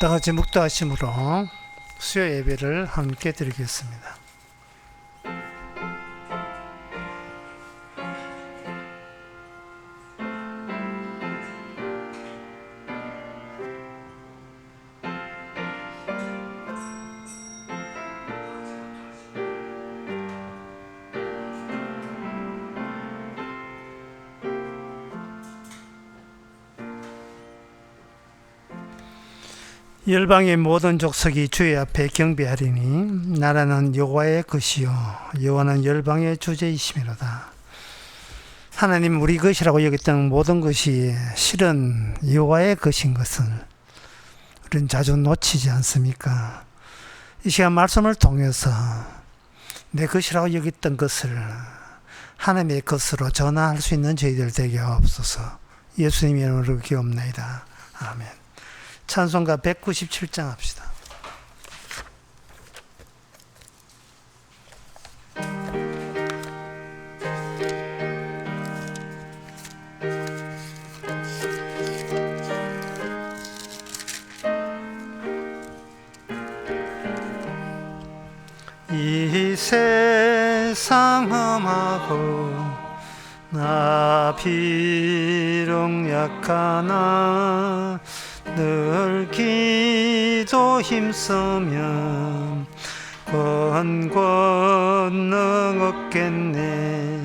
다 같이 묵도하심으로 수요 예배를 함께 드리겠습니다. 열방의 모든 족속이 주의 앞에 경배하리니 나라는 여호와의 것이요 여호와는 열방의 주제이심이로다. 하나님 우리 것이라고 여겼던 모든 것이 실은 여호와의 것인 것을 우리는 자주 놓치지 않습니까? 이 시간 말씀을 통해서 내 것이라고 여겼던 것을 하나님의 것으로 전환할 수 있는 저희들 되게 하옵소서. 예수님의 이름으로 기도합나이다. 아멘. 찬송가 197장 합시다. 이 세상 험하고 나 비록 약하나 늘 기도 힘쓰면 권능 얻겠네.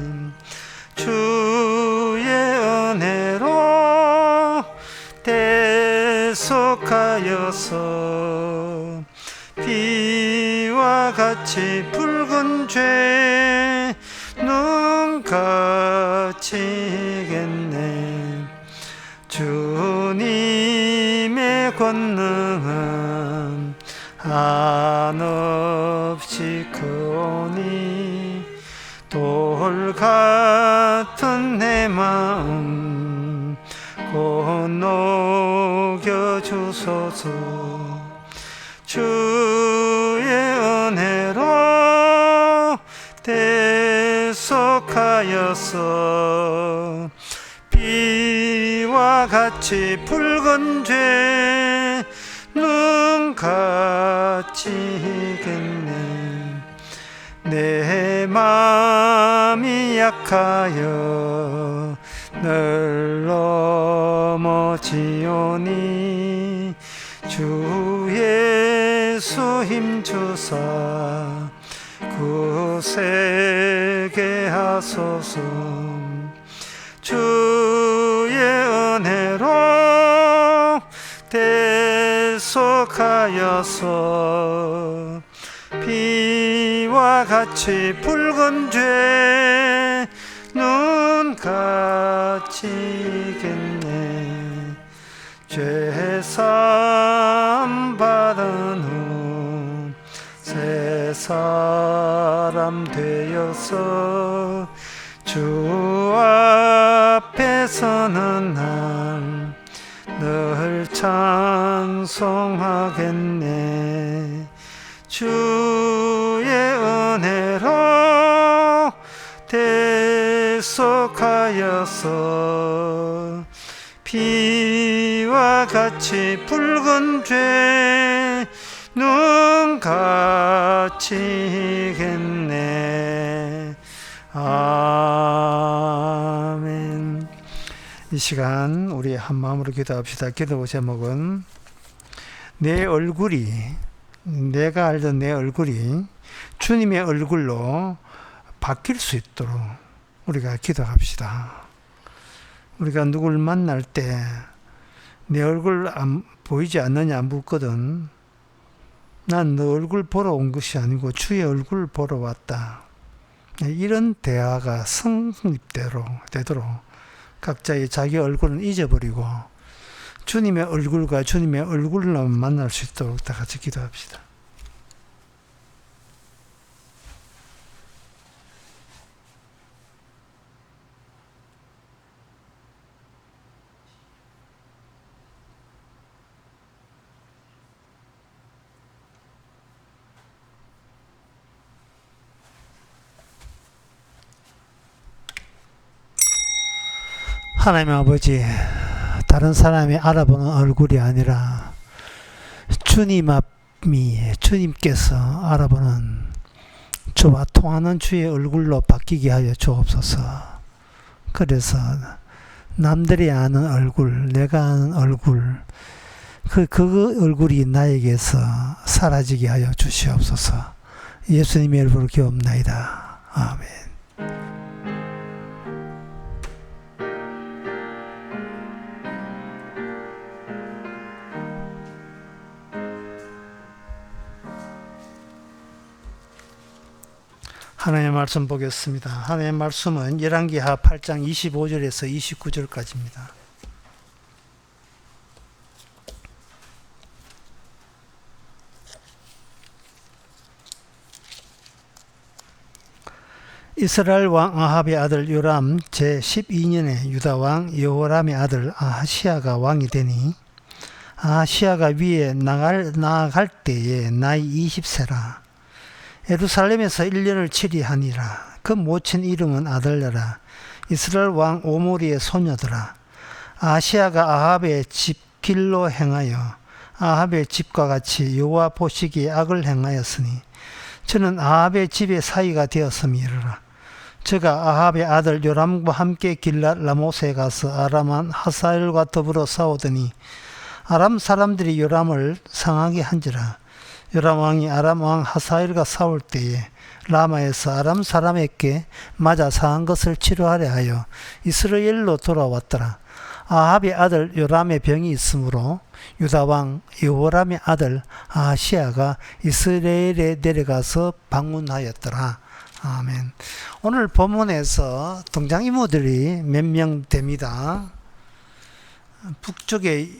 주의 은혜로 대속하여서 비와 같이 붉은 죄 눈같이겠네. 주님의 권능은 한없이 크오니 돌 같은 내 마음 곧 녹여주소서. 주의 은혜로 대속하여서 비와 같이 붉은 죄 눈같이겠네. 내 마음이 약하여 늘 넘어지오니 주 예수 힘주사 굳세게 하소서. 주의 은혜로 대속하여서 비와 같이 붉은 죄 눈같이겠네. 죄사함 받은 후 새 사람 되어서 주 앞에 서는 날 늘 찬송하겠네. 주의 은혜로 대속하여서 비와 같이 붉은 죄 눈같이겠네. 아멘. 이 시간 우리 한마음으로 기도합시다. 기도 제목은 내 얼굴이, 내가 알던 내 얼굴이 주님의 얼굴로 바뀔 수 있도록 우리가 기도합시다. 우리가 누구를 만날 때 내 얼굴 보이지 않느냐 묻거든. 난 너 얼굴 보러 온 것이 아니고 주의 얼굴 보러 왔다. 이런 대화가 성립되도록 각자의 자기 얼굴은 잊어버리고 주님의 얼굴과 주님의 얼굴로 만날 수 있도록 다 같이 기도합시다. 하나님 아버지, 다른 사람이 알아보는 얼굴이 아니라 주님께서 알아보는 저와 통하는 주의 얼굴로 바뀌게 하여 주옵소서. 그래서 남들이 아는 얼굴, 내가 아는 얼굴, 그 얼굴이 나에게서 사라지게 하여 주시옵소서. 예수님의 이름으로 기도합나이다. 아멘. 하나님의 말씀 보겠습니다. 하나님의 말씀은 열왕기하 8장 25절에서 29절까지입니다. 이스라엘 왕 아합의 아들 요람 제12년에 유다 왕 여호람의 아들 아하시아가 왕이 되니 아하시아가 위에 나아갈 때에 나이 20세라. 예루살렘에서 1년을 치리하니라. 그 모친 이름은 아달랴라. 이스라엘 왕 오므리의 소녀더라. 아시아가 아합의 집 길로 행하여 아합의 집과 같이 여호와 보시기에 악을 행하였으니 저는 아합의 집의 사이가 되었음이로라. 저가 아합의 아들 요람과 함께 길랏 라못에 가서 아람 하사엘과 더불어 싸우더니 아람 사람들이 요람을 상하게 한지라. 요람 왕이 아람 왕 하사엘과 싸울 때에 라마에서 아람 사람에게 맞아 상한 것을 치료하려 하여 이스라엘로 돌아왔더라. 아합의 아들 요람의 병이 있으므로 유다 왕 여호람의 아들 아하시아가 이스라엘에 내려가서 방문하였더라. 아멘. 오늘 본문에서 등장인물들이 몇 명 됩니다. 북쪽에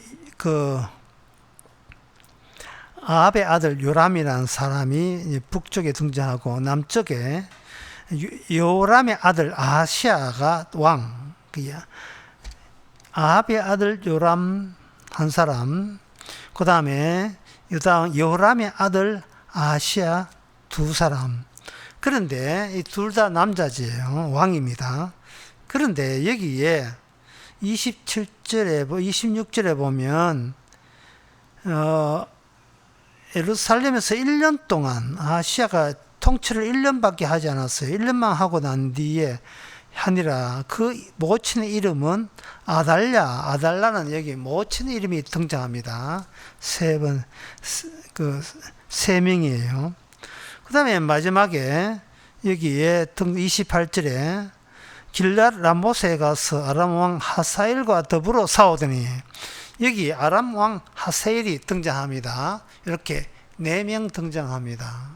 아합의 아들 요람이라는 사람이 북쪽에 등장하고 남쪽에 요람의 아들 아하시아가 왕, 아합의 아들 요람 한 사람, 그 다음에 여호람의 아들 아하시아 두 사람. 그런데 이 둘 다 남자지요. 왕입니다. 그런데 여기에 26절에 보면 예루살렘에서 1년 동안 아하시아가 통치를 1년밖에 하지 않았어요. 1년만 하고 난 뒤에 하니라. 그 모친의 이름은 아달랴는 여기 모친의 이름이 등장합니다. 세 명이에요. 그 다음에 마지막에 여기에 28절에 길랏 라못에 가서 아람 왕 하사엘과 더불어 싸우더니 여기 아람 왕 하사엘이 등장합니다. 이렇게 4명 등장합니다.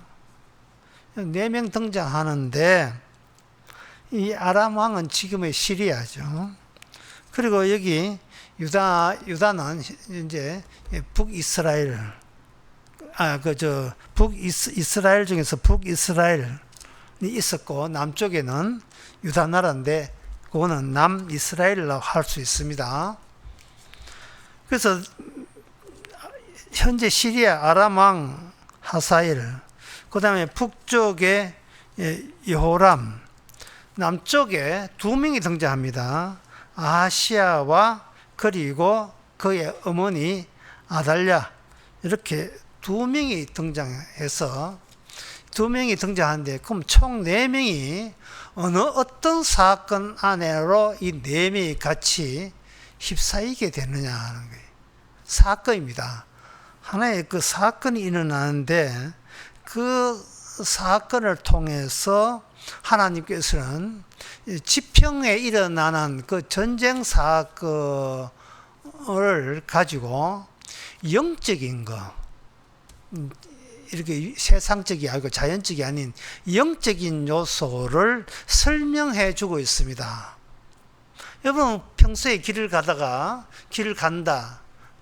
4명 등장하는데 이 아람 왕은 지금의 시리아죠. 그리고 여기 유다는 이제 북이스라엘, 북이스라엘 중에서 북이스라엘이 있었고 남쪽에는 유다 나라인데 그거는 남이스라엘이라고 할 수 있습니다. 그래서 현재 시리아 아람 왕 하사엘, 그 다음에 북쪽에 여호람, 남쪽에 2명이 등장합니다. 아하시아와 그리고 그의 어머니 아달랴, 이렇게 2명이 등장해서 2명이 등장하는데 그럼 총 4명이 어떤 사건 안으로 이 4명이 같이 휩싸이게 되느냐 하는 거예요. 사건입니다. 하나의 그 사건이 일어나는데 그 사건을 통해서 하나님께서는 지평에 일어나는 그 전쟁 사건을 가지고 영적인 거, 이렇게 세상적이 아니고 자연적이 아닌 영적인 요소를 설명해 주고 있습니다. 여러분 평소에 길을 간다.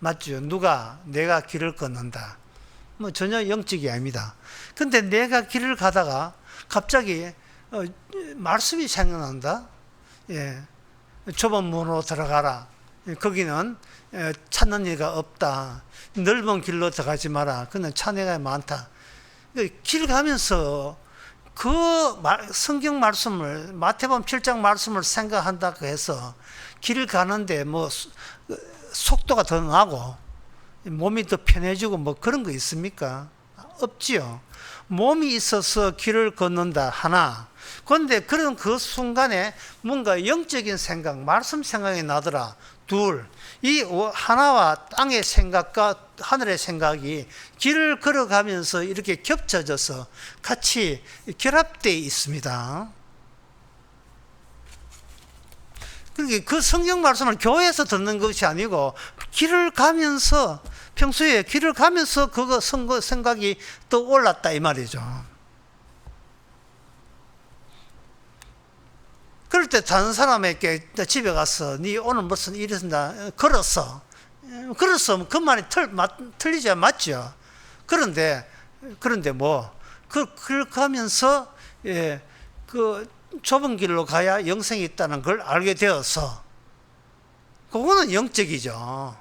맞죠? 내가 길을 걷는다. 뭐 전혀 영적이 아닙니다. 근데 내가 길을 가다가 갑자기 말씀이 생각난다. 좁은 문으로 들어가라. 거기는 찾는 이가 없다. 넓은 길로 들어가지 마라. 그는 차내가 많다. 길 가면서 그 성경 말씀을, 마태복음 7장 말씀을 생각한다고 해서 길을 가는데 뭐 속도가 더 나고 몸이 더 편해지고 뭐 그런 거 있습니까? 없지요. 몸이 있어서 길을 걷는다 하나, 그런데 그런 그 순간에 뭔가 영적인 생각, 말씀 생각이 나더라. 둘, 이 하나와 땅의 생각과 하늘의 생각이 길을 걸어가면서 이렇게 겹쳐져서 같이 결합되어 있습니다. 그러니까 그 성경 말씀을 교회에서 듣는 것이 아니고 길을 가면서, 평소에 길을 가면서 그거 생각이 떠올랐다 이 말이죠. 그럴 때 다른 사람에게 집에 가서 네 오늘 무슨 일이 있었나 걸었어. 그 말이 틀리지 맞죠. 그런데 뭐 그 가면서 그 좁은 길로 가야 영생이 있다는 걸 알게 되어서 그거는 영적이죠.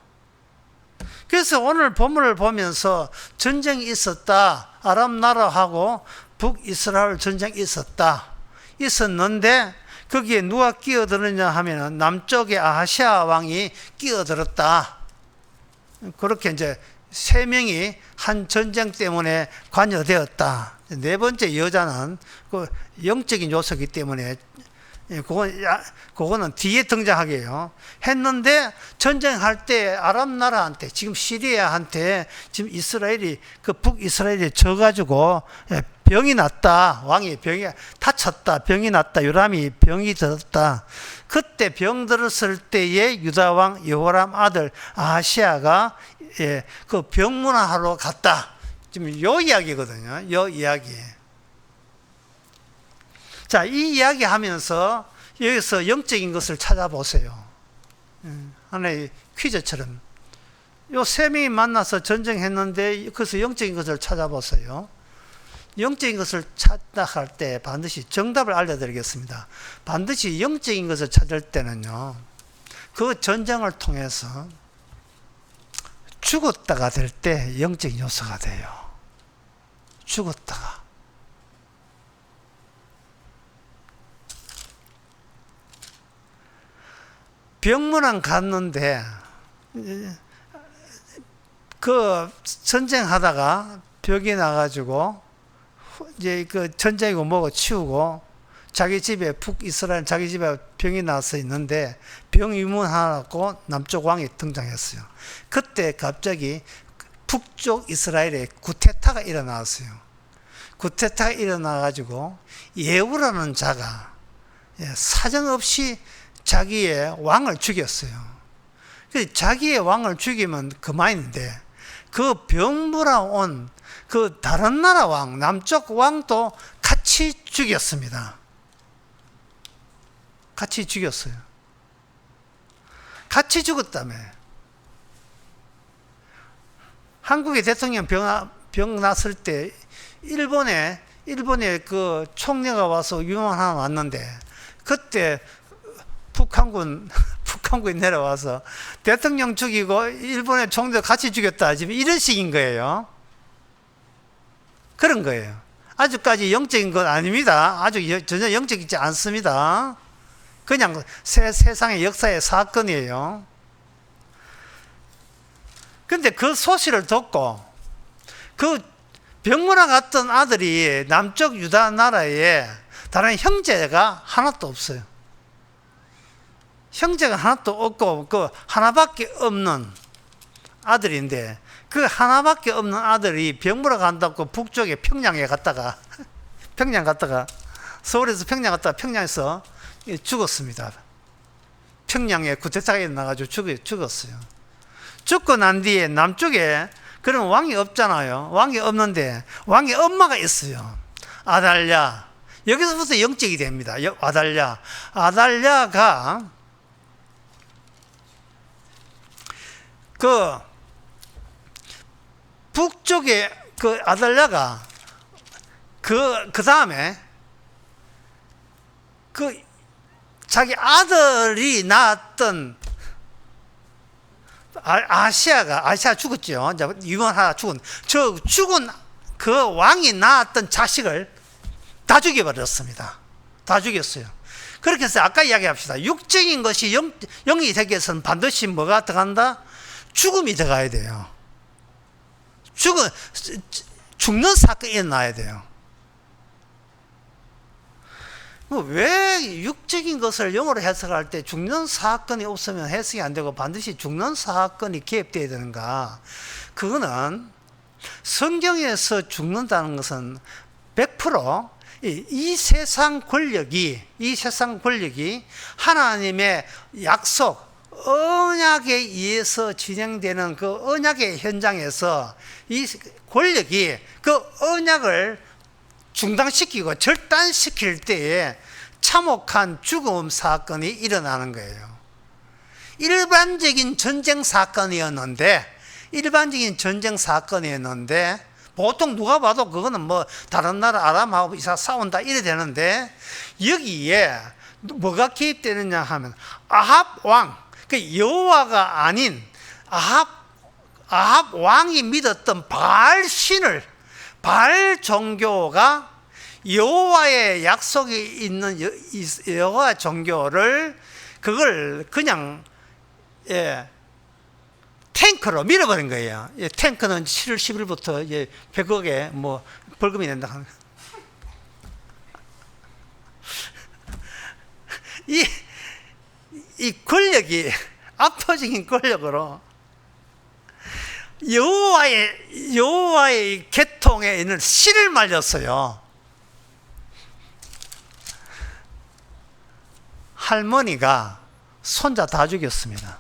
그래서 오늘 본문을 보면서 전쟁이 있었다. 아람 나라하고 북이스라엘 전쟁이 있었는데 거기에 누가 끼어들었냐 하면 남쪽의 아하시아 왕이 끼어들었다. 그렇게 이제 세 명이 한 전쟁 때문에 관여되었다. 네 번째 여자는 그 영적인 요소이기 때문에 그거는 뒤에 등장하게 해요. 했는데 전쟁할 때 아람 나라한테, 지금 시리아한테 지금 이스라엘이, 그 북이스라엘이 져가지고 병이 났다. 왕이 병이 다쳤다. 병이 났다. 요람이 병이 들었다. 그때 병 들었을 때에 유다 왕 여호람 아들 아하시아가 그 병문안하러 갔다. 지금 요 이야기거든요. 요 이야기. 자, 이 이야기 하면서 여기서 영적인 것을 찾아보세요. 하나의 퀴즈처럼. 요 세 명이 만나서 전쟁했는데 거기서 영적인 것을 찾아보세요. 영적인 것을 찾아갈 때 반드시 정답을 알려드리겠습니다. 반드시 영적인 것을 찾을 때는요, 그 전쟁을 통해서 죽었다가 될 때 영적인 요소가 돼요. 죽었다가. 병문안 갔는데 그 전쟁하다가 벽이 나가지고 이제 그 전쟁이고 뭐고 치우고 자기 집에 북이스라엘 자기 집에 병이 나서 있는데 병 유문하고 남쪽 왕이 등장했어요. 그때 갑자기 북쪽 이스라엘에 구테타가 일어났어요. 구테타가 일어나가지고 예후라는 자가 사정없이 자기의 왕을 죽였어요. 자기의 왕을 죽이면 그만인데 그 병물아 온 그 다른 나라 왕, 남쪽 왕도 같이 죽였습니다. 같이 죽였어요. 같이 죽었다며. 한국의 대통령 병 났을 때 일본에 그 총리가 와서 유언 하나 왔는데 그때 북한군이 내려와서 대통령 죽이고 일본의 총리도 같이 죽였다. 지금 이런 식인 거예요. 그런 거예요. 아직까지 영적인 건 아닙니다. 아주 전혀 영적이지 않습니다. 그냥 세상의 역사의 사건이에요. 근데 그 소식을 듣고 그 병문안 갔던 아들이 남쪽 유다 나라에 다른 형제가 하나도 없어요. 형제가 하나도 없고 그 하나밖에 없는 아들인데 그 하나밖에 없는 아들이 병물어 간다고 북쪽에 평양 갔다가 서울에서 평양 갔다가 평양에서 죽었습니다. 평양에 구테타가 일어나가지고 죽었어요. 죽고 난 뒤에 남쪽에 그런 왕이 없잖아요. 왕이 없는데 왕의 엄마가 있어요. 아달랴. 여기서부터 영적이 됩니다. 아달랴가 그 북쪽에 그 아달랴가 그 다음에 그 자기 아들이 낳았던 아시아 죽었죠. 유언하다 죽은 그 왕이 낳았던 자식을 다 죽여버렸습니다. 다 죽였어요. 그렇게 해서 아까 이야기합시다. 육적인 것이 영이 되기 위해서는 반드시 뭐가 들어간다? 죽음이 들어가야 돼요. 죽는 사건이 일어나야 돼요. 왜 육적인 것을 영어로 해석할 때 죽는 사건이 없으면 해석이 안 되고 반드시 죽는 사건이 개입되어야 되는가? 그거는 성경에서 죽는다는 것은 100% 이 세상 권력이 하나님의 약속, 언약에 의해서 진행되는 그 언약의 현장에서 이 권력이 그 언약을 중단시키고 절단시킬 때에 참혹한 죽음 사건이 일어나는 거예요. 일반적인 전쟁 사건이었는데 보통 누가 봐도 그거는 뭐 다른 나라 아람하고 이사 싸운다 이래 되는데, 여기에 뭐가 개입되느냐 하면 아합 왕, 그 여호와가 아닌 아합 왕이 믿었던 바알 신을, 바알 종교가 여호와의 약속이 있는 여호와 종교를 그걸 그냥 탱크로 밀어버린 거예요. 탱크는 7월 10일부터 100억에 뭐 벌금이 낸다. 이 권력이 압도적인 권력으로 여호와의 계통에 있는 씨를 말렸어요. 할머니가 손자 다 죽였습니다.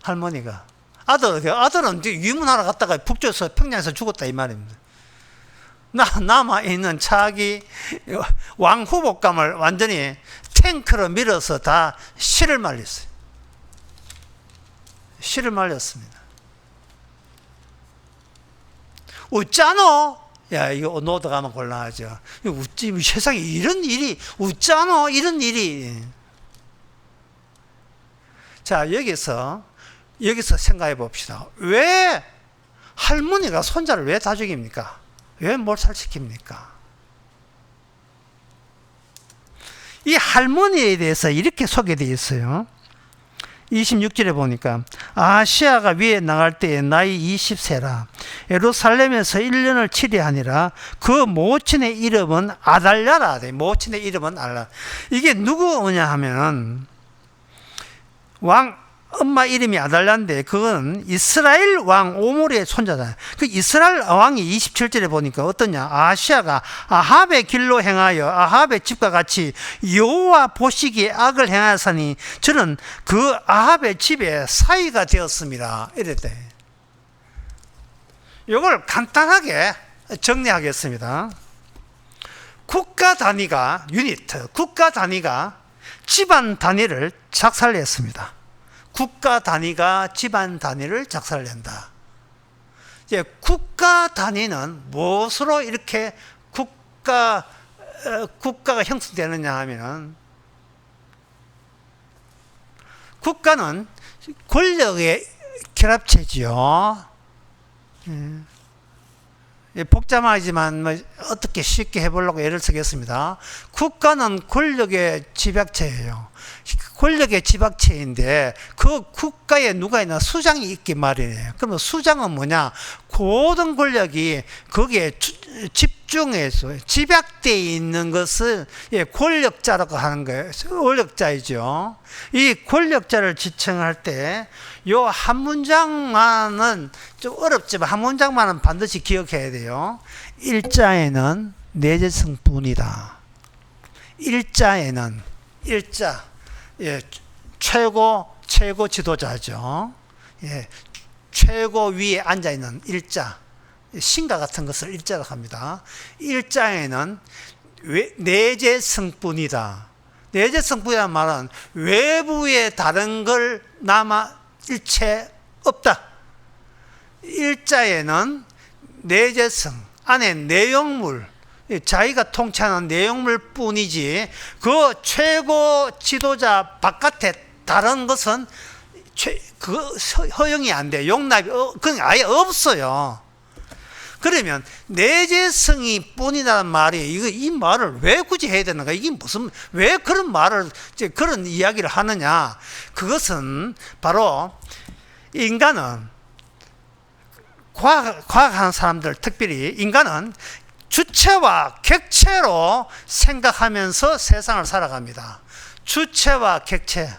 할머니가. 아들은 유문하러 갔다가 북쪽에서 평양에서 죽었다 이 말입니다. 남아있는 자기 왕 후복감을 완전히 탱크로 밀어서 다 씨를 말렸어요. 씨를 말렸습니다. 웃자노? 야, 이거 노드 가면 곤란하죠. 웃지, 세상에 이런 일이, 웃자노? 이런 일이. 자, 여기서 생각해 봅시다. 왜 할머니가 손자를 왜 다 죽입니까? 왜 몰살시킵니까? 이 할머니에 대해서 이렇게 소개되어 있어요. 26절에 보니까 아시아가 위에 나갈 때에 나이 20세라 예루살렘에서 1년을 치리하니라. 그 모친의 이름은 아달랴라. 모친의 이름은 아달랴. 이게 누구냐 하면 엄마 이름이 아달랴인데 그건 이스라엘 왕 오므리의 손자다. 그 이스라엘 왕이 27절에 보니까 어떠냐? 아시아가 아합의 길로 행하여 아합의 집과 같이 여호와 보시기에 악을 행하사니 저는 그 아합의 집에 사위가 되었습니다. 이랬대. 이걸 간단하게 정리하겠습니다. 국가 단위가 집안 단위를 작살냈습니다. 국가 단위가 집안 단위를 작살낸다. 이제 국가 단위는 무엇으로 이렇게 국가가 형성되느냐 하면, 국가는 권력의 결합체지요. 복잡하지만 어떻게 쉽게 해보려고 예를 들겠습니다. 국가는 권력의 집약체예요. 권력의 집약체인데 그 국가에 누가 있나? 수장이 있기 마련이에요. 그러면 수장은 뭐냐? 모든 권력이 거기에 집중해서 집약되어 있는 것을 권력자라고 하는 거예요. 권력자이죠. 이 권력자를 지칭할 때 요 한 문장만은 좀 어렵지만 한 문장만은 반드시 기억해야 돼요. 일자에는 내재성뿐이다. 일자 최고 지도자죠. 최고 위에 앉아 있는 일자, 신과 같은 것을 일자라고 합니다. 일자에는 내재성뿐이다. 내재성뿐이라는 말은 외부에 다른 걸 남아 일체 없다. 일자에는 내재성, 안에 내용물, 자기가 통치하는 내용물 뿐이지 그 최고 지도자 바깥에 다른 것은 허용이 안 돼. 용납이 그건 아예 없어요. 그러면 내재성이 뿐이라는 말이 이 말을 왜 굳이 해야 되는가? 이게 왜 그런 말을, 그런 이야기를 하느냐? 그것은 바로 인간은 과학하는 사람들, 특별히 인간은 주체와 객체로 생각하면서 세상을 살아갑니다. 주체와 객체.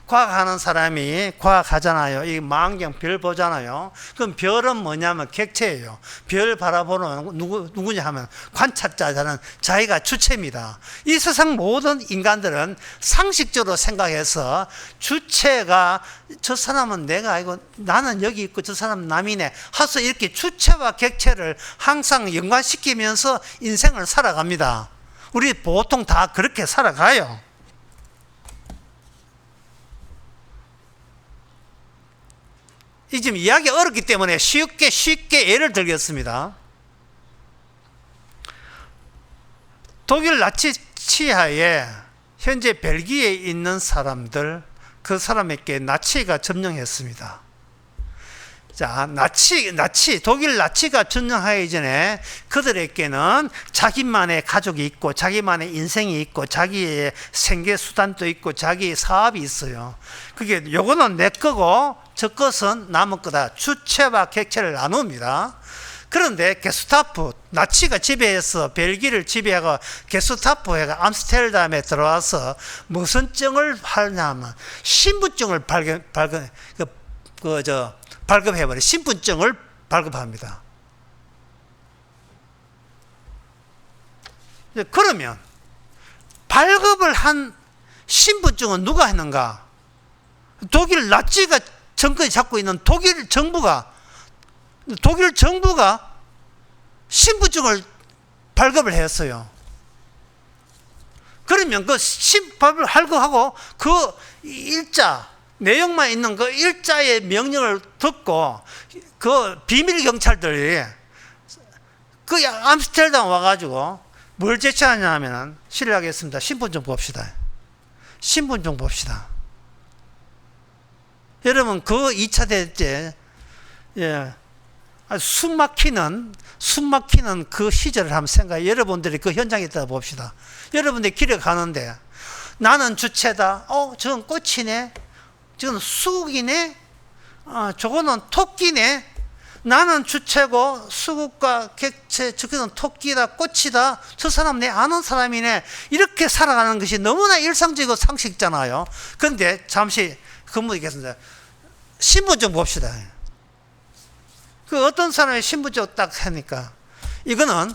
과학하는 사람이 과학하잖아요. 이 망경 별 보잖아요. 그럼 별은 뭐냐면 객체예요. 별 바라보는 누구냐 하면 관찰자는 자기가 주체입니다. 이 세상 모든 인간들은 상식적으로 생각해서 주체가 저 사람은 내가 아니고 나는 여기 있고 저 사람은 남이네 하서 이렇게 주체와 객체를 항상 연관시키면서 인생을 살아갑니다. 우리 보통 다 그렇게 살아가요. 이 지금 이야기가 어렵기 때문에 쉽게 예를 들겠습니다. 독일 나치 치하에 현재 벨기에에 있는 사람들, 그 사람에게 나치가 점령했습니다. 자, 독일 나치가 점령하기 전에 그들에게는 자기만의 가족이 있고, 자기만의 인생이 있고, 자기의 생계 수단도 있고, 자기의 사업이 있어요. 그게 요거는 내 거고, 저 것은 남의 거다. 주체와 객체를 나눕니다. 그런데 게스타프, 나치가 지배해서 벨기에를 지배하고 게스타프가 암스테르담에 들어와서 무슨 증을 하냐면 신분증을 발급해버려. 신분증을 발급합니다. 그러면 발급을 한 신분증은 누가 했는가? 독일 나치가 정권이 잡고 있는 독일 정부가 신분증을 발급을 했어요. 그러면 그 신분을 발급하고 그 일자 내용만 있는 그 일자의 명령을 듣고 그 비밀 경찰들이 그 암스테르담 와가지고 뭘 제시하냐 하면은 실례하겠습니다. 신분증 봅시다. 신분증 봅시다. 여러분 그 2차 대전 때 숨 막히는 그 시절을 한번 생각해. 여러분들이 그 현장에 있다 봅시다. 여러분들이 길에 가는데 나는 주체다. 저건 꽃이네. 저건 수국이네. 저거는 토끼네. 나는 주체고 수국과 객체, 저거는 토끼다, 꽃이다. 저 사람 내 아는 사람이네. 이렇게 살아가는 것이 너무나 일상적이고 상식잖아요. 그런데 잠시 근무하겠습니다. 신분증 봅시다. 그 어떤 사람의 신분증 딱 하니까 이거는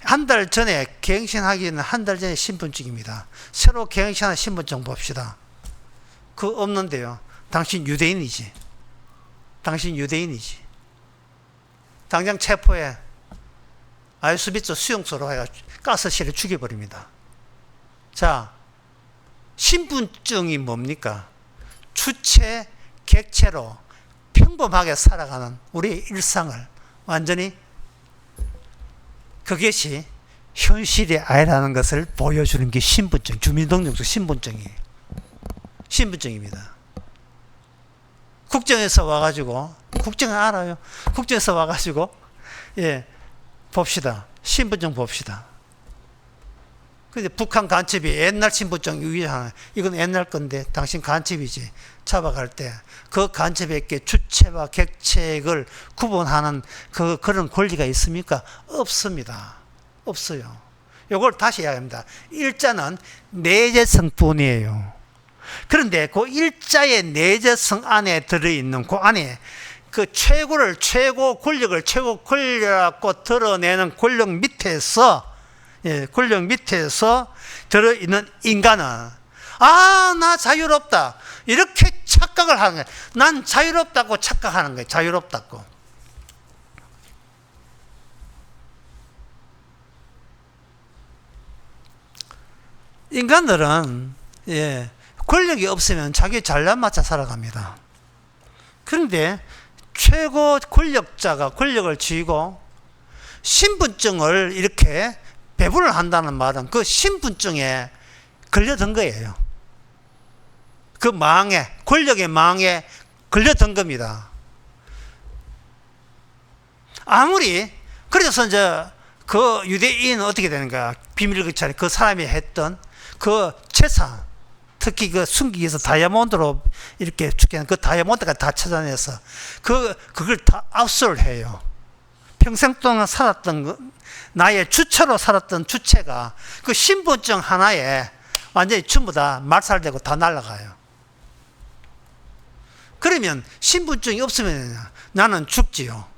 한 달 전에 갱신하기는 한 달 전에 신분증입니다. 새로 갱신한 신분증 봅시다. 그거 없는데요. 당신 유대인이지. 당장 체포해 아우슈비츠 수용소로 해가 가스실에 죽여버립니다. 자, 신분증이 뭡니까? 주체, 객체로 평범하게 살아가는 우리의 일상을 완전히 그것이 현실이 아니라는 것을 보여주는 게 신분증, 주민등록증 신분증입니다. 국정에서 와가지고, 국정은 알아요. 국정에서 와가지고, 봅시다. 신분증 봅시다. 근데 북한 간첩이 옛날 신분증 유의하는, 이건 옛날 건데, 당신 간첩이지. 잡아갈 때, 그 간첩에게 주체와 객체를 구분하는 그런 권리가 있습니까? 없습니다. 없어요. 이걸 다시 이야기합니다. 일자는 내재성뿐이에요. 그런데 그 일자의 내재성 안에 들어있는 그 안에 그 최고 권력을 드러내는 권력 밑에서 들어있는 인간은 나 자유롭다. 이렇게 착각을 하는 거예요. 난 자유롭다고 착각하는 거예요. 자유롭다고. 인간들은 권력이 없으면 자기 잘난 맞춰 살아갑니다. 그런데 최고 권력자가 권력을 쥐고 신분증을 이렇게 배분을 한다는 말은 그 신분증에 걸려든 거예요. 그 권력의 망에 걸려든 겁니다. 그래서 이제 그 유대인은 어떻게 되는가? 비밀 경찰이 그 사람이 했던 그 재산, 특히 그 숨기기 위해서 다이아몬드로 이렇게 죽게 그 다이아몬드가 다 찾아내서 그걸 다 압수를 해요. 평생 동안 살았던 나의 주체로 살았던 주체가 그 신분증 하나에 완전히 전부 다 말살되고 다 날아가요. 그러면 신분증이 없으면 나는 죽지요.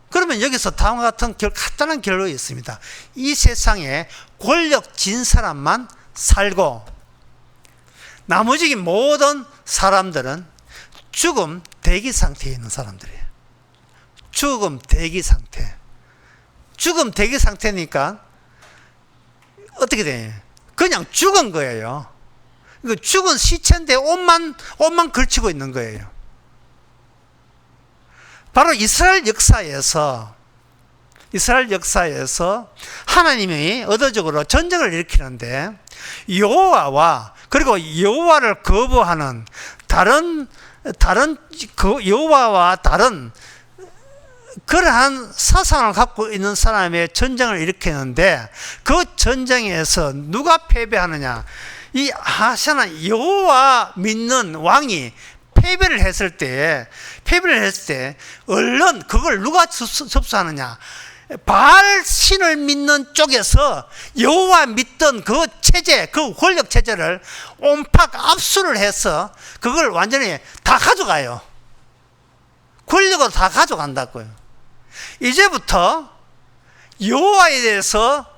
그러면 여기서 다음과 같은 간단한 결론이 있습니다. 이 세상에 권력 진 사람만 살고 나머지 모든 사람들은 죽음 대기 상태에 있는 사람들이에요. 죽음 대기 상태. 죽음 대기 상태니까 어떻게 돼요? 그냥 죽은 거예요. 죽은 시체인데 옷만 걸치고 있는 거예요. 바로 이스라엘 역사에서 하나님이 의도적으로 전쟁을 일으키는데 여호와와 그리고 여호와를 거부하는 다른 여호와와 다른 그러한 사상을 갖고 있는 사람의 전쟁을 일으키는데 그 전쟁에서 누가 패배하느냐? 이 하샤나 여호와 믿는 왕이 패배를 했을 때 얼른 그걸 누가 접수하느냐? 바알 신을 믿는 쪽에서 여호와 믿던 그 체제, 그 권력 체제를 온팍 압수를 해서 그걸 완전히 다 가져가요. 권력을 다 가져간다고요. 이제부터 여호와에 대해서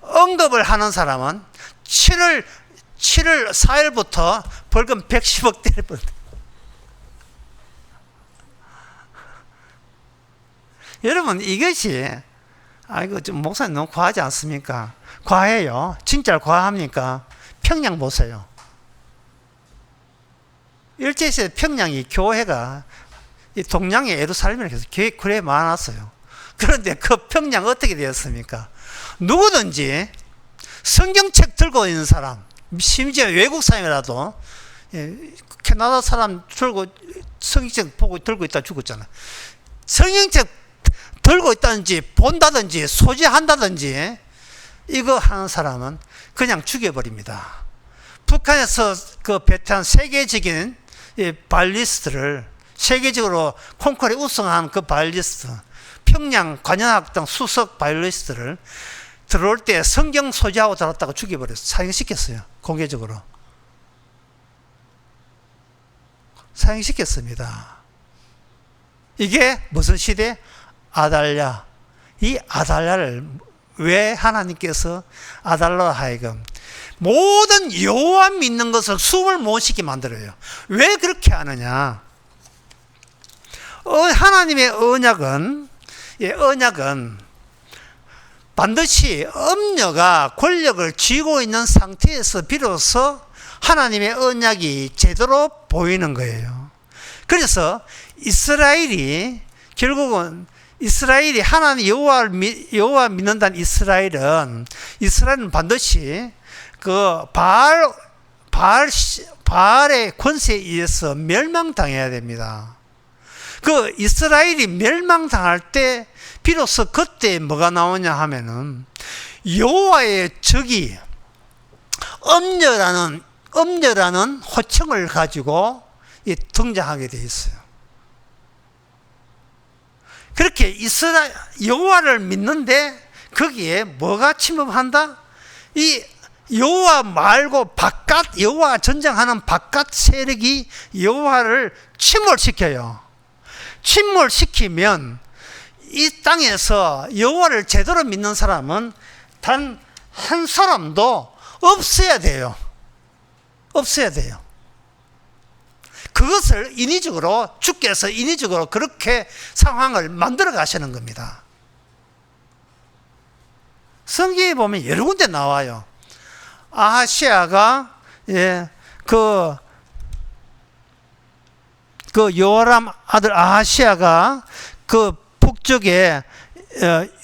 언급을 하는 사람은 7월 4일부터 벌금 110억 때릴 뻔. 여러분, 이것이 좀 목사님 너무 과하지 않습니까? 과해요. 진짜 과합니까? 평양 보세요. 일제시대 평양이 교회가 이 동양의 예루살렘이라고 해서 교회 많았어요. 그런데 그 평양 어떻게 되었습니까? 누구든지 성경책 들고 있는 사람, 심지어 외국 사람이라도 캐나다 사람 성경책 보고 들고 있다 죽었잖아. 성경책 들고 있다든지 본다든지 소지한다든지 이거 하는 사람은 그냥 죽여버립니다. 북한에서 그 배태한 세계적인 바이올리스트를 세계적으로 콩쿠르에 우승한 그 바이올리스트, 평양 관현악당 수석 바이올리스트를 들어올 때 성경 소지하고 들어왔다고 죽여버렸어요. 사형시켰어요. 공개적으로. 사형시켰습니다. 이게 무슨 시대? 아달랴. 이 아달랴를 왜 하나님께서 아달랴로 하여금 모든 여호와 믿는 것을 숨을 못 쉬게 만들어요. 왜 그렇게 하느냐? 하나님의 언약은 반드시 엄녀가 권력을 쥐고 있는 상태에서 비로소 하나님의 언약이 제대로 보이는 거예요. 그래서 결국은 이스라엘이 하나님 여호와 믿는다는 이스라엘은 반드시 그 바알의 권세에 의해서 멸망당해야 됩니다. 그 이스라엘이 멸망당할 때 비로소 그때 뭐가 나오냐 하면은 여호와의 적이 엄녀라는 호칭을 가지고 등장하게 되어 있어요. 그렇게 여호와를 믿는데 거기에 뭐가 침범한다? 이 여호와 말고 여호와 전쟁하는 바깥 세력이 여호와를 침몰시켜요. 침몰시키면 이 땅에서 여호와를 제대로 믿는 사람은 단 한 사람도 없어야 돼요. 그것을 주께서 인위적으로 그렇게 상황을 만들어 가시는 겁니다. 성경에 보면 여러 군데 나와요. 아하시아가 그 요람 아들 아하시아가 그 북쪽에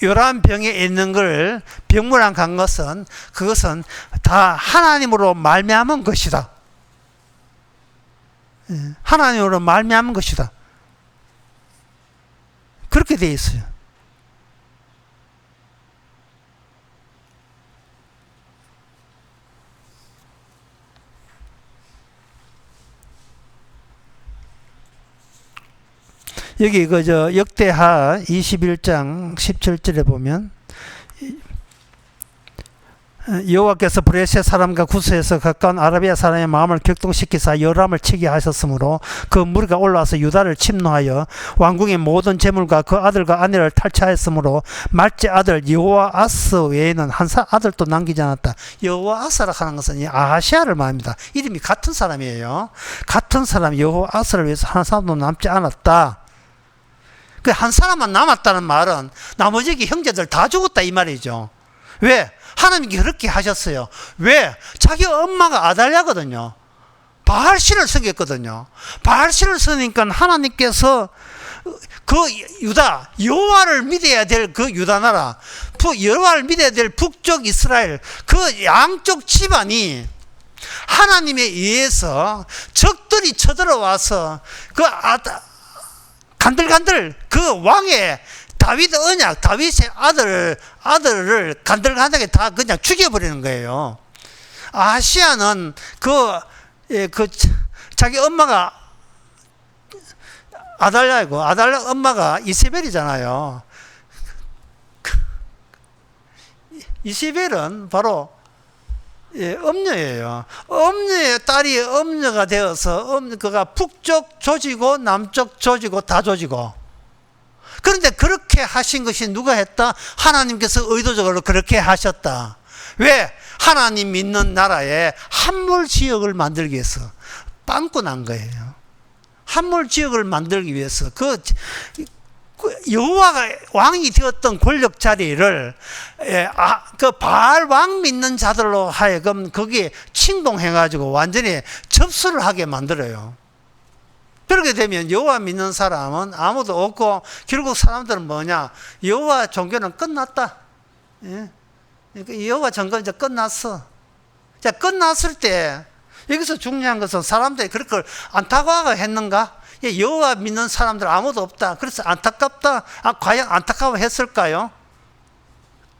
요람병에 있는 걸 병문안 간 것은 그것은 다 하나님으로 말미암은 것이다. 하나님으로 말미암은 것이다. 그렇게 되어 있어요. 여기 그저 역대하 21장 17절에 보면 여호와께서 브레셋 사람과 구스에서 가까운 아라비아 사람의 마음을 격동시키사 요람을 치게 하셨으므로 그 무리가 올라와서 유다를 침노하여 왕궁의 모든 재물과 그 아들과 아내를 탈취하였으므로 말제 아들 여호아스 외에는 한 아들도 남기지 않았다. 여호아스라 하는 것은 아하시아를 말합니다. 이름이 같은 사람이에요. 같은 사람 여호아스를 위해서 한 사람도 남지 않았다. 그 한 사람만 남았다는 말은 나머지 형제들 다 죽었다 이 말이죠. 왜? 하나님께 그렇게 하셨어요. 왜? 자기 엄마가 아달랴거든요. 바알신을 섬겼거든요. 바알신을 섬기니까 하나님께서 그 유다, 여호와를 믿어야 될 그 유다 나라, 여호와를 믿어야 될 북쪽 이스라엘, 그 양쪽 집안이 하나님에 의해서 적들이 쳐들어와서 그 간들간들 그 왕의 다윗 언약, 다윗의 아들을 간들간들하게 다 그냥 죽여버리는 거예요. 아시아는 자기 엄마가 아달랴이고, 아달랴 엄마가 이세벨이잖아요. 이세벨은 바로 엄녀예요. 엄녀의 딸이 엄녀가 되어서 그가 북쪽 조지고 남쪽 조지고 다 조지고. 그런데 그렇게 하신 것이 누가 했다? 하나님께서 의도적으로 그렇게 하셨다. 왜? 하나님 믿는 나라에 함몰 지역을 만들기 위해서 빵꾸 난 거예요. 함몰 지역을 만들기 위해서 그 여호와가 왕이 되었던 권력 자리를 그 바알 왕 믿는 자들로 하여금 거기에 침공해가지고 완전히 접수를 하게 만들어요. 그렇게 되면 여호와 믿는 사람은 아무도 없고 결국 사람들은 뭐냐? 여호와 종교는 끝났다. 예? 여호와 종교는 이제 끝났어. 자, 끝났을 때 여기서 중요한 것은 사람들이 그렇게 안타까워 했는가? 여호와 믿는 사람들 아무도 없다. 그래서 안타깝다. 과연 안타까워 했을까요?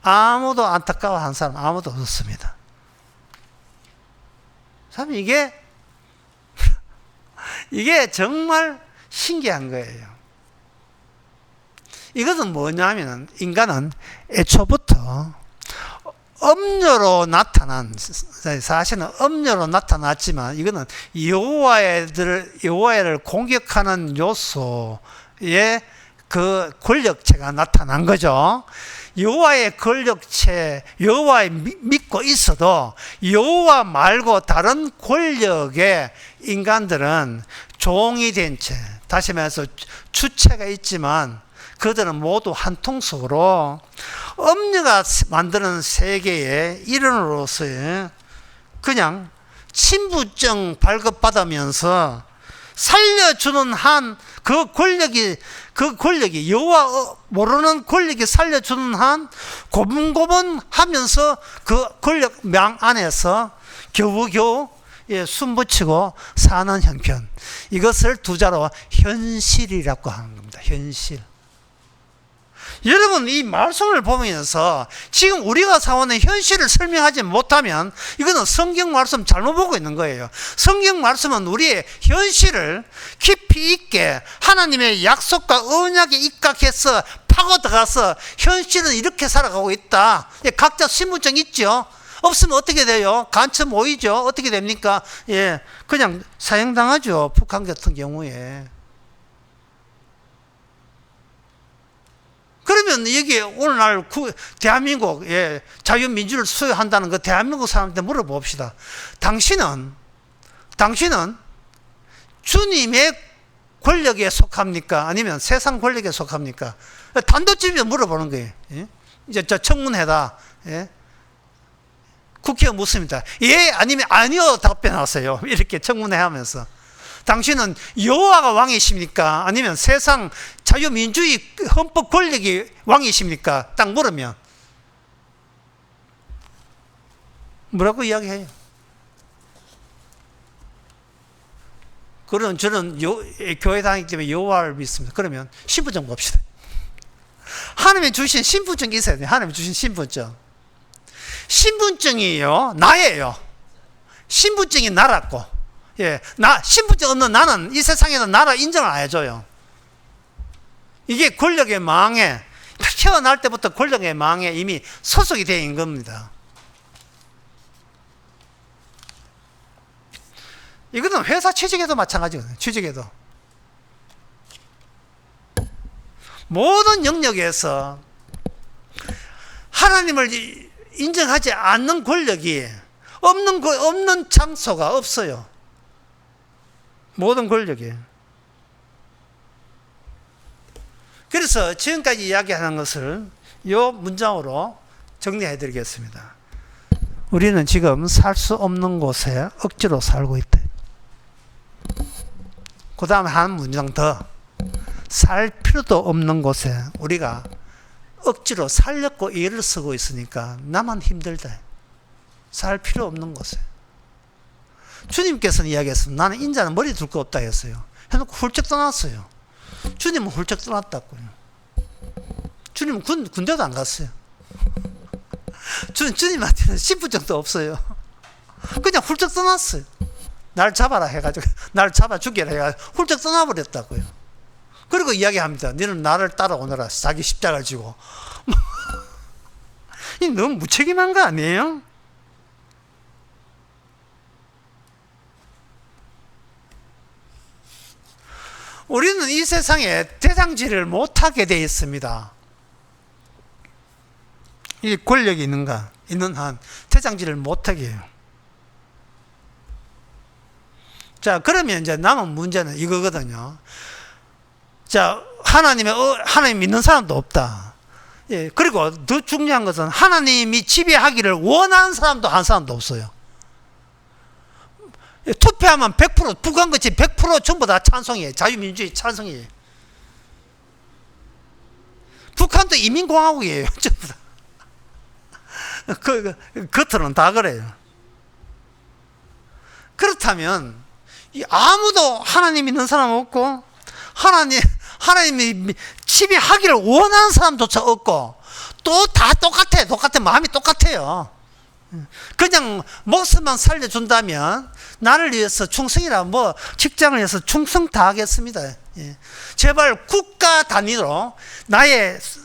아무도 안타까워한 사람 아무도 없었습니다. 참 이게 정말 신기한 거예요. 이것은 뭐냐면 인간은 애초부터 엄녀로 사실은 엄녀로 나타났지만 이거는 여호와를 공격하는 요소의 그 권력체가 나타난 거죠. 여호와의 권력체, 여호와에 믿고 있어도 여호와 말고 다른 권력의 인간들은 종이 된 채, 다시 말해서 주체가 있지만 그들은 모두 한 통속으로 엄녀가 만드는 세계의 일원으로서 그냥 친부증 발급받으면서 살려주는 한 그 권력이 여호와 모르는 권력이 살려주는 한 고분고분 하면서 그 권력망 안에서 겨우겨우 숨 붙이고 사는 형편, 이것을 두 자로 현실이라고 하는 겁니다. 현실. 여러분, 이 말씀을 보면서 지금 우리가 사오는 현실을 설명하지 못하면 이거는 성경 말씀 잘못 보고 있는 거예요. 성경 말씀은 우리의 현실을 깊이 있게 하나님의 약속과 언약에 입각해서 파고 들어가서 현실은 이렇게 살아가고 있다. 각자 신분증 있죠? 없으면 어떻게 돼요? 간첩 모이죠? 어떻게 됩니까? 그냥 사형당하죠. 북한 같은 경우에. 그러면 여기 오늘날 대한민국 자유민주를 수여한다는 그 대한민국 사람한테 물어봅시다. 당신은 주님의 권력에 속합니까? 아니면 세상 권력에 속합니까? 단도직입적으로 물어보는 거예요. 이제 저 청문회다. 국회의원 묻습니다. 예, 아니면 아니요 답변하세요. 이렇게 청문회 하면서. 당신은 여호와가 왕이십니까? 아니면 세상 자유민주주의 헌법 권력이 왕이십니까? 딱 물으면 뭐라고 이야기해요? 그럼 저는 교회 다니기 때문에 여호와를 믿습니다. 그러면 신분증 봅시다. 하나님이 주신 신분증이 있어야 돼요. 하나님이 주신 신분증. 신분증이요, 나예요. 신분증이 나라고. 신분증 없는 나는 이 세상에서 나라 인정을 안 해줘요. 이게 권력의 망에, 태어날 때부터 권력의 망에 이미 소속이 되어 있는 겁니다. 이거는 회사 취직에도 마찬가지거든요. 취직에도. 모든 영역에서 하나님을 인정하지 않는 권력이 없는 장소가 없어요. 모든 권력이. 그래서 지금까지 이야기하는 것을 이 문장으로 정리해 드리겠습니다. 우리는 지금 살 수 없는 곳에 억지로 살고 있다. 그 다음에 한 문장 더. 살 필요도 없는 곳에 우리가 억지로 살려고 애를 쓰고 있으니까 나만 힘들다. 살 필요 없는 곳에. 주님께서는 이야기했습니다. 나는 인자는 머리 둘 거 없다 했어요. 해놓고 훌쩍 떠났어요. 주님은 훌쩍 떠났다고요. 주님은 군대도 안 갔어요. 주님한테는 10분 정도 없어요. 그냥 훌쩍 떠났어요. 날 잡아라 해가지고, 날 잡아 죽여라 해가지고 훌쩍 떠나버렸다고요. 그리고 이야기합니다. 너는 나를 따라오너라. 자기 십자가를 지고. 이 너무 무책임한 거 아니에요? 우리는 이 세상에 대장질을 못하게 되어 있습니다. 이 권력이 있는 한 대장질을 못하게 해요. 자, 그러면 이제 남은 문제는 이거거든요. 자, 하나님 믿는 사람도 없다. 예, 그리고 더 중요한 것은 하나님이 지배하기를 원하는 사람도 한 사람도 없어요. 예, 투표하면 100%, 북한같이 100% 전부 다 찬성이에요. 자유민주주의 찬성이에요. 북한도 이민공화국이에요. 전부 다. 겉으로는 다 그래요. 그렇다면, 아무도 하나님 믿는 사람 없고, 하나님이 지배하기를 원하는 사람조차 없고, 또 다 똑같아. 마음이 똑같아요. 그냥 목숨만 살려준다면, 나를 위해서 충성이라 직장을 위해서 충성 다 하겠습니다. 예. 제발 국가 단위로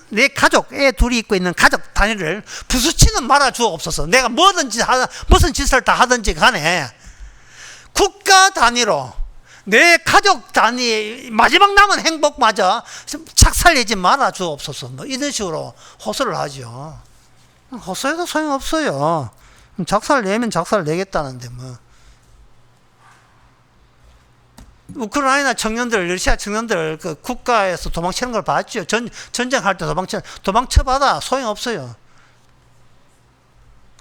내 가족, 애 둘이 있고 있는 가족 단위를 부수치는 말아 주옵소서. 내가 무슨 짓을 다 하든지 간에, 국가 단위로 내 가족 단위의 마지막 남은 행복마저 착살내지 말아 주옵소서. 이런 식으로 호소를 하죠. 호소해도 소용없어요. 작살 내면 작살 내겠다는데 우크라이나 청년들, 러시아 청년들 그 국가에서 도망치는 걸 봤죠. 전쟁할 때 도망쳐봐라. 소용없어요.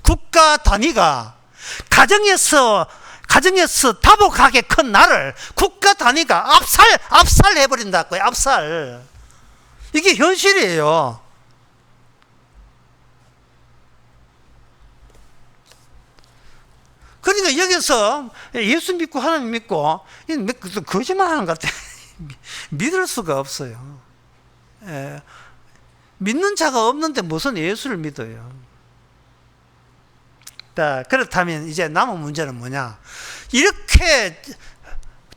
국가 단위가 가정에서 다복하게 큰 나를 국가 단위가 압살해버린다고요. 압살. 이게 현실이에요. 그러니까 여기서 예수 믿고 하나님 믿고 거짓말하는 것 같아. 믿을 수가 없어요. 예. 믿는 자가 없는데 무슨 예수를 믿어요. 자, 그렇다면 이제 남은 문제는 뭐냐? 이렇게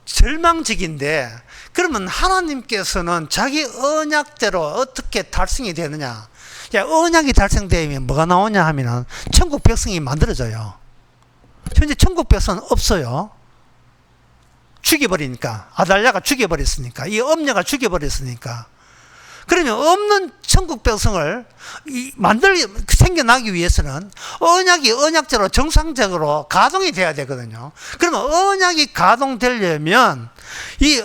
절망적인데 그러면 하나님께서는 자기 언약대로 어떻게 달성이 되느냐? 야, 언약이 달성되면 뭐가 나오냐 하면은 천국 백성이 만들어져요. 현재 천국 백성은 없어요. 죽여버리니까. 아달랴가 죽여버렸으니까. 이 엄녀가 죽여버렸으니까. 그러면 없는 천국 백성을 생겨나기 위해서는 언약이 언약대로 정상적으로 가동이 돼야 되거든요. 그러면 언약이 가동되려면 이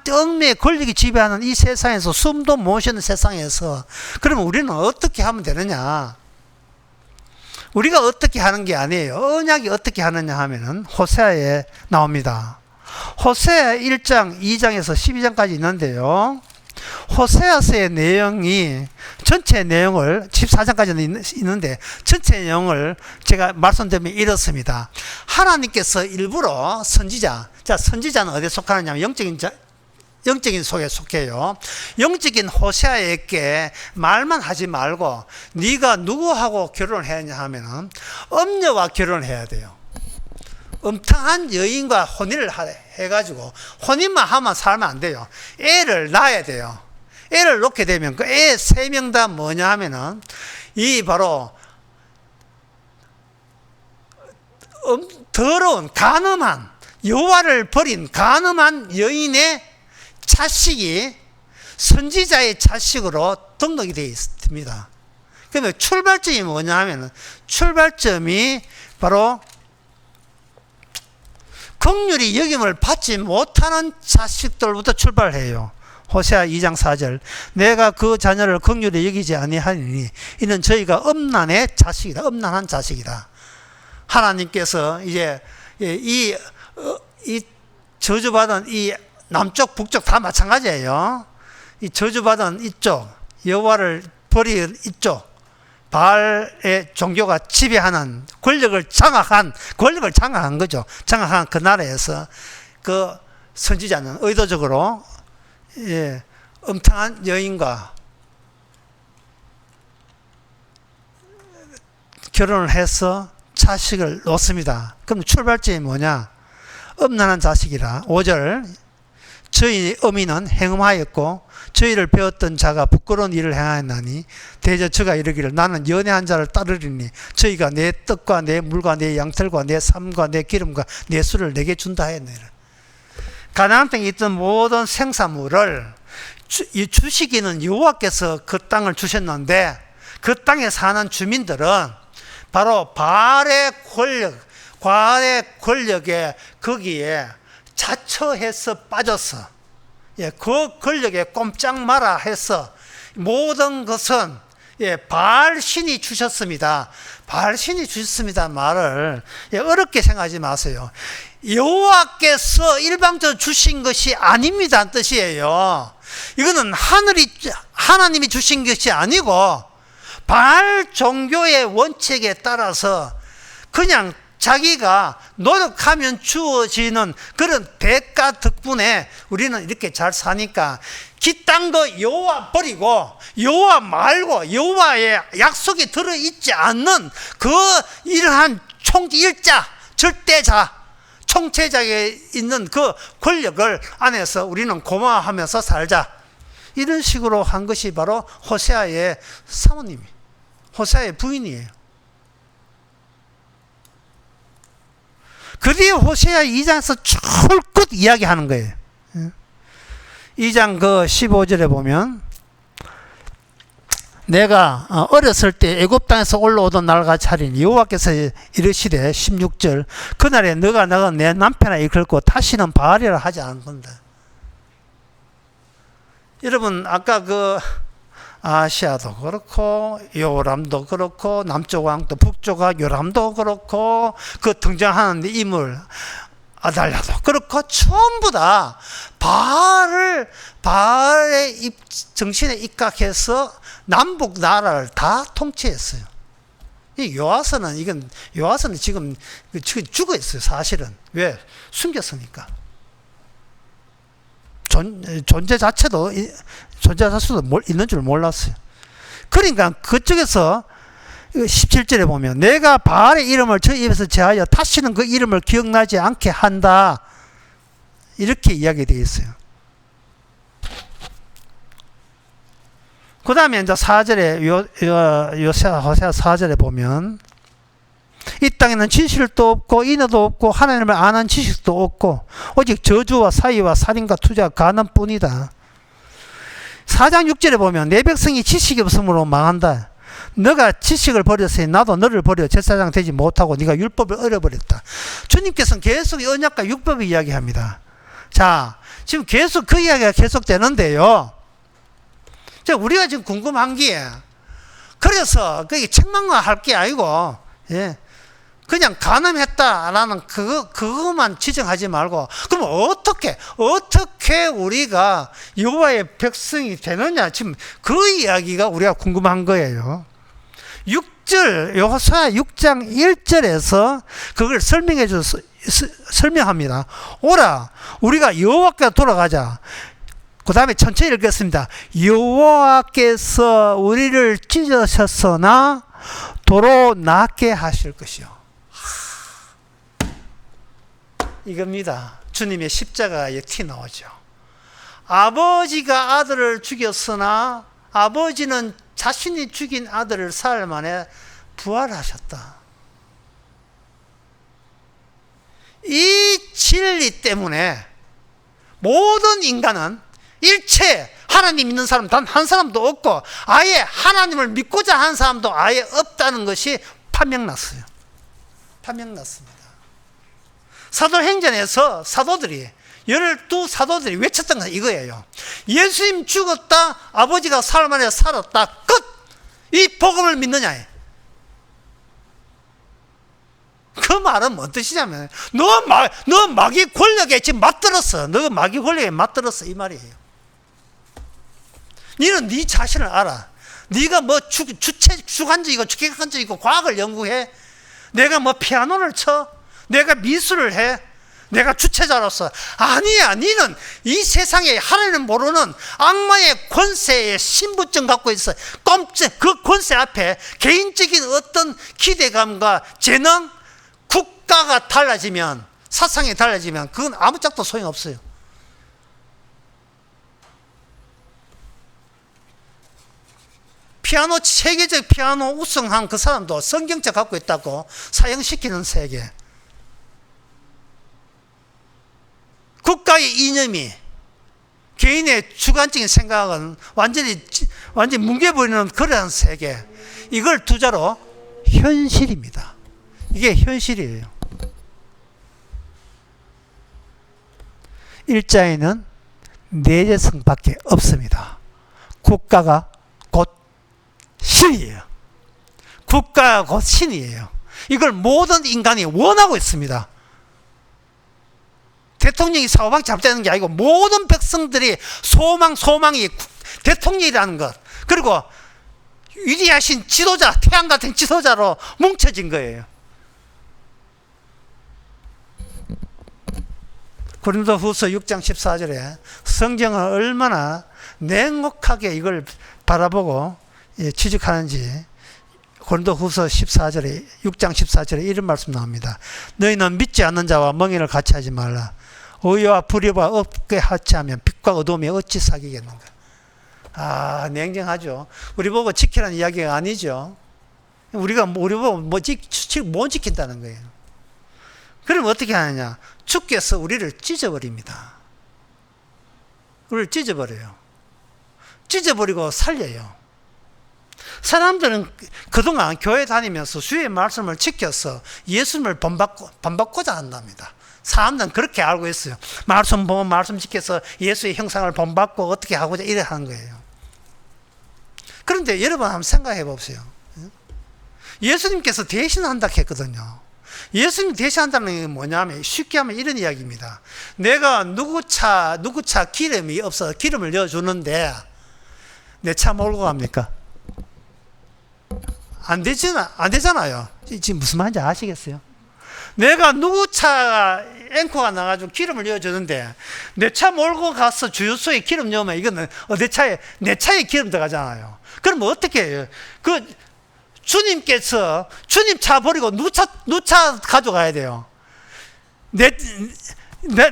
엄매의 권력이 지배하는 이 세상에서 숨도 못 쉬는 세상에서 그러면 우리는 어떻게 하면 되느냐? 우리가 어떻게 하는 게 아니에요. 언약이 어떻게 하느냐 하면은 호세아에 나옵니다. 호세아 1장, 2장에서 12장까지 있는데요. 호세아서의 내용이 전체 내용을 14장까지는 있는데 전체 내용을 제가 말씀드리면 이렇습니다. 하나님께서 일부러 선지자는 어디에 속하느냐 하면 영적인 속에 속해요. 영적인 호세아에게 말만 하지 말고 네가 누구하고 결혼을 해야 하냐 하면은 엄녀와 결혼을 해야 돼요. 음탕한 여인과 혼인을 해가지고 혼인만 하면 살면 안 돼요. 애를 낳아야 돼요. 애를 놓게 되면 그 애 3명 다 뭐냐 하면은 이 바로 더러운 간음한 여호와를 버린 간음한 여인의 자식이 선지자의 자식으로 등록이 되어 있습니다. 그러면 출발점이 뭐냐 하면 출발점이 바로 긍휼히 여김을 받지 못하는 자식들부터 출발해요. 호세아 2장 4절 내가 그 자녀를 긍휼히 여기지 아니하리니 이는 저희가 음란의 자식이다. 음란한 자식이다. 하나님께서 이제 이 저주받은 이 남쪽 북쪽 다 마찬가지예요. 이 저주받은 이쪽 여호와를 버릴 이쪽 바알의 종교가 지배하는 권력을 장악한 거죠. 장악한 그 나라에서 그 선지자는 의도적으로 음탕한 여인과 결혼을 해서 자식을 놓습니다. 그럼 출발점이 뭐냐? 음란한 자식이라. 5절 저희 어미는 행음하였고 저희를 배웠던 자가 부끄러운 일을 행하였나니 대저 저가 이르기를 나는 연애한 자를 따르리니 저희가 내 떡과 내 물과 내 양털과 내 삶과 내 기름과 내 술을 내게 준다 하였느니라. 가나안 땅에 있던 모든 생산물을 주시기는 여호와께서 그 땅을 주셨는데 그 땅에 사는 주민들은 바로 바알의 권력에 거기에 자처해서 빠졌어. 그 권력에 꼼짝 마라 해서 모든 것은 바알 신이 주셨습니다. 바알 신이 주셨습니다 말을 어렵게 생각하지 마세요. 여호와께서 일방적으로 주신 것이 아닙니다 뜻이에요. 이거는 하나님이 주신 것이 아니고 바알 종교의 원칙에 따라서 그냥 자기가 노력하면 주어지는 그런 대가 덕분에 우리는 이렇게 잘 사니까 기딴 거 여호와 버리고 여호와 말고 여호와의 약속이 들어있지 않는 그 이러한 일자 절대자 총체자에 있는 그 권력을 안에서 우리는 고마워하면서 살자 이런 식으로 한 것이 바로 호세아의 사모님이 호세아의 부인이에요. 그 뒤에 호세아 2장에서 철끝 이야기하는 거예요. 2장 그 15절에 보면 내가 어렸을 때 애굽 땅에서 올라오던 날과 차리니 여호와께서 이르시되 16절 그날에 너가 나가 내 남편아 이끌고 다시는 바알이라 하지 않을 건다. 여러분 아까 그 아시아도 그렇고 요람도 그렇고 남쪽 왕도 북쪽 왕 요람도 그렇고 그 등장하는 인물 아달랴도 그렇고 전부 다 바알의 정신에 입각해서 남북 나라를 다 통치했어요. 이 요아스는 지금 죽어 있어요. 사실은 왜 숨겼으니까. 존재 자체도 있는 줄 몰랐어요. 그러니까 그쪽에서 17절에 보면 내가 바알의 이름을 저 입에서 제하여 다시는 그 이름을 기억나지 않게 한다 이렇게 이야기되어 있어요. 그 다음에 이제 4절에 호세아 4절에 보면 이 땅에는 진실도 없고 인어도 없고 하나님을 아는 지식도 없고 오직 저주와 사위와 살인과 투자 가늠뿐이다. 4장 6절에 보면 내 백성이 지식이 없으므로 망한다. 너가 지식을 버렸으니 나도 너를 버려 제사장 되지 못하고 네가 율법을 잃어버렸다. 주님께서는 계속 언약과 율법을 이야기합니다. 자, 지금 계속 그 이야기가 계속되는데요. 자, 우리가 지금 궁금한 게 그래서 그게 책망할 게 아니고 그냥 간음했다라는 그것만 지정하지 말고 그럼 어떻게 우리가 여호와의 백성이 되느냐 지금 그 이야기가 우리가 궁금한 거예요. 6절 호세아 6장 1절에서 그걸 설명합니다. 오라 우리가 여호와께 돌아가자. 그 다음에 천천히 읽겠습니다. 여호와께서 우리를 찢으셨으나 도로 낫게 하실 것이요. 이겁니다. 주님의 십자가에 티 나오죠. 아버지가 아들을 죽였으나 아버지는 자신이 죽인 아들을 사흘 만에 부활하셨다. 이 진리 때문에 모든 인간은 일체 하나님 믿는 사람 단 한 사람도 없고 아예 하나님을 믿고자 하는 사람도 아예 없다는 것이 판명났어요. 판명났습니다. 사도행전에서 사도들이 12사도들이 외쳤던 건 이거예요. 예수님 죽었다, 아버지가 사흘 만에 살았다, 끝! 이 복음을 믿느냐? 그 말은 뭔 뜻이냐면 너 마귀 권력에 지금 맞들었어. 너 마귀 권력에 맞들었어, 이 말이에요. 너는 네 자신을 알아. 네가 뭐 주관적이고 주객관적이고 과학을 연구해. 내가 뭐 피아노를 쳐. 내가 미술을 해. 내가 주체자로서. 아니야. 너는 이 세상에 하나님 모르는 악마의 권세의 신분증 갖고 있어. 그 권세 앞에 개인적인 어떤 기대감과 재능, 국가가 달라지면, 사상이 달라지면 그건 아무짝도 소용없어요. 세계적 피아노 우승한 그 사람도 성경책 갖고 있다고 사형시키는 세계. 국가의 이념이 개인의 주관적인 생각은 완전히 뭉개버리는 그런 세계. 이걸 두자로 현실입니다. 이게 현실이에요. 일자에는 내재성밖에 없습니다. 국가가 곧 신이에요. 국가가 곧 신이에요. 이걸 모든 인간이 원하고 있습니다. 대통령이 사후방 잡자는 게 아니고 모든 백성들이 소망이 대통령이라는 것, 그리고 위대하신 지도자, 태양 같은 지도자로 뭉쳐진 거예요. 고린도후서 6장 14절에 성경은 얼마나 냉혹하게 이걸 바라보고 취직하는지 고린도후서 14절에 6장 14절에 이런 말씀 나옵니다. 너희는 믿지 않는 자와 멍에를 같이 하지 말라. 의와 불의와 없게 하치하면 빛과 어둠이 어찌 사귀겠는가. 냉정하죠. 우리 보고 지키라는 이야기가 아니죠. 우리 보고 못 지킨다는 거예요. 그럼 어떻게 하느냐? 주께서 우리를 찢어버립니다. 우리를 찢어버려요. 찢어버리고 살려요. 사람들은 그동안 교회 다니면서 주의 말씀을 지켜서 예수님을 본받고자 한답니다. 사람들은 그렇게 알고 있어요. 말씀 보면 말씀 지켜서 예수의 형상을 본받고 어떻게 하고자 이래 하는 거예요. 그런데 여러분 한번 생각해 보세요. 예수님께서 대신한다 했거든요. 예수님 대신한다는 게 뭐냐면 쉽게 하면 이런 이야기입니다. 내가 누구 차 기름이 없어서 기름을 넣어주는데 내 차 몰고 갑니까? 안 되잖아요. 지금 무슨 말인지 아시겠어요? 내가 누구 차 앵커가 나가지고 기름을 넣어주는데 내 차 몰고 가서 주유소에 기름 넣으면 이거는 내 차에 기름 들어가잖아요. 그럼 어떻게 해요? 주님께서 주님 차 버리고 누 차 가져가야 돼요.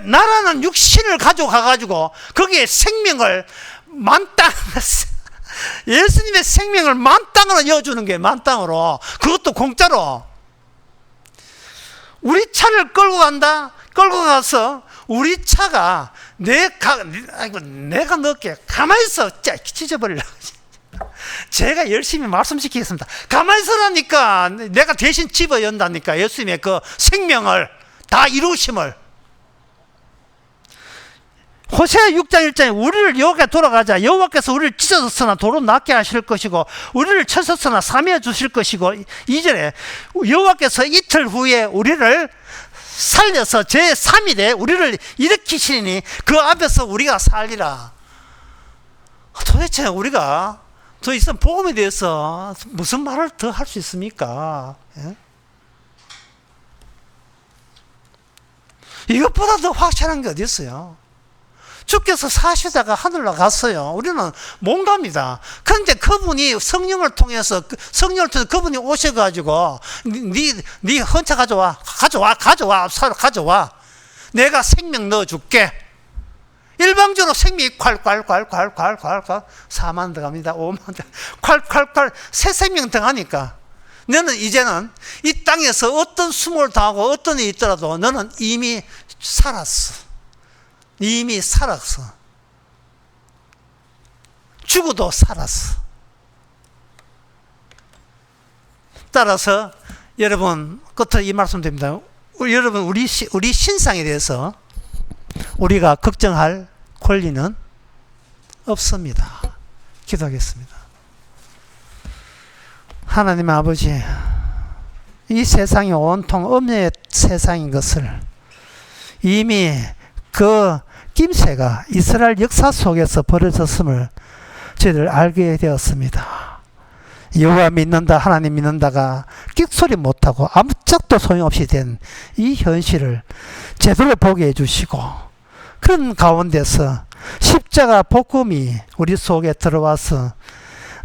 나라는 육신을 가져가가지고 거기에 생명을 만땅 예수님의 생명을 만땅으로 넣어주는 게 만땅으로, 그것도 공짜로. 우리 차를 끌고 간다. 끌고 가서 우리 차가 내가 넣을게. 가만히 있어. 찢어버리려고. 제가 열심히 말씀시키겠습니다. 가만히 있으라니까. 내가 대신 집어 연다니까. 예수님의 그 생명을 다 이루심을. 호세아 6장 1장에 우리를 여호와께 돌아가자. 여호와께서 우리를 찢었으나 도로 낫게 하실 것이고 우리를 쳤었으나 삼해 주실 것이고, 2절에 여호와께서 이틀 후에 우리를 살려서 제3일에 우리를 일으키시니 그 앞에서 우리가 살리라. 도대체 우리가 더 이상 복음에 대해서 무슨 말을 더 할 수 있습니까? 예? 이것보다 더 확실한 게 어디 있어요? 주께서 사시다가 하늘로 갔어요. 우리는 못 갑니다. 그런데 그분이 성령을 통해서 그분이 오셔가지고 네 헌차 가져와. 내가 생명 넣어줄게. 일방적으로 생명이 콸콸콸콸콸콸콸 4만 들어갑니다. 5만 콸콸콸 새 생명 들어가니까 너는 이제는 이 땅에서 어떤 수모를 당하고 어떤 일이 있더라도 너는 이미 살았어. 이미 살았어. 죽어도 살았어. 따라서 여러분 끝으로 이 말씀 드립니다. 여러분 우리 신상에 대해서 우리가 걱정할 권리는 없습니다. 기도하겠습니다. 하나님 아버지, 이 세상이 온통 음녀의 세상인 것을 이미 그 낌새가 이스라엘 역사 속에서 벌어졌음을 저희들 알게 되었습니다. 여호와 믿는다, 하나님 믿는다가 끽소리 못하고 아무짝도 소용없이 된 이 현실을 제대로 보게 해주시고, 그런 가운데서 십자가 복음이 우리 속에 들어와서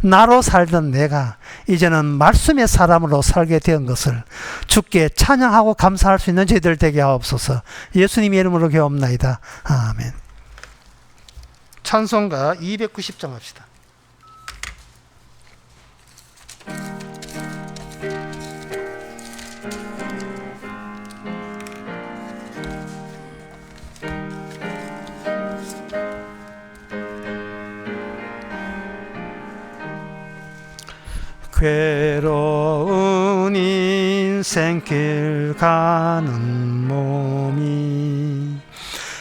나로 살던 내가 이제는 말씀의 사람으로 살게 된 것을 주께 찬양하고 감사할 수 있는 저희들 되게 하옵소서. 예수님의 이름으로 기도합나이다. 아멘. 찬송가 290장 합시다. 괴로운 인생길 가는 몸이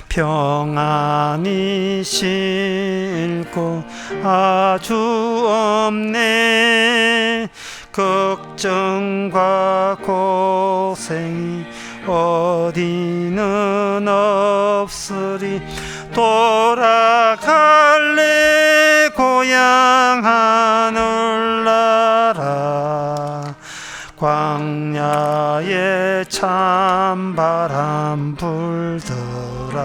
평안이 싫고 아주 없네. 걱정과 고생이 어디는 없으리. 돌아갈래 고향 하늘나라. 광야에 찬바람 불더라도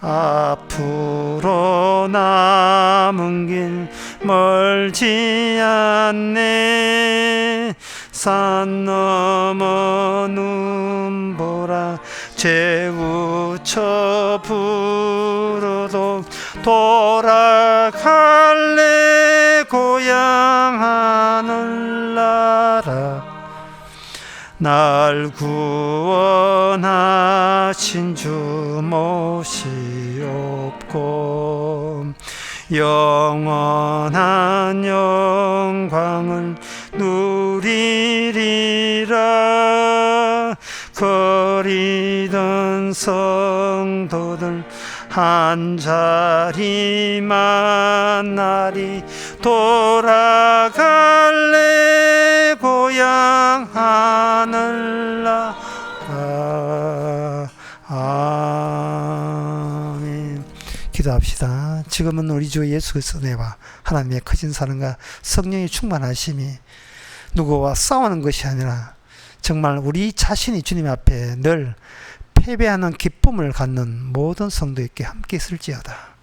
앞으로 남은 길 멀지 않네. 산 넘어 눈보라 재우쳐 불어도 돌아갈래 고향 하늘나라. 날 구원하신 주 모시옵고 영원한 영광을 누리리라. 거리던 성도들 한 자리 만나리. 돌아갈래 고향 하늘나라. 아멘. 기도합시다. 지금은 우리 주 예수 그리스도의 은혜와 하나님의 크신 사랑과 성령의 충만하심이 누구와 싸우는 것이 아니라 정말 우리 자신이 주님 앞에 늘 패배하는 기쁨을 갖는 모든 성도에게 함께 있을지어다.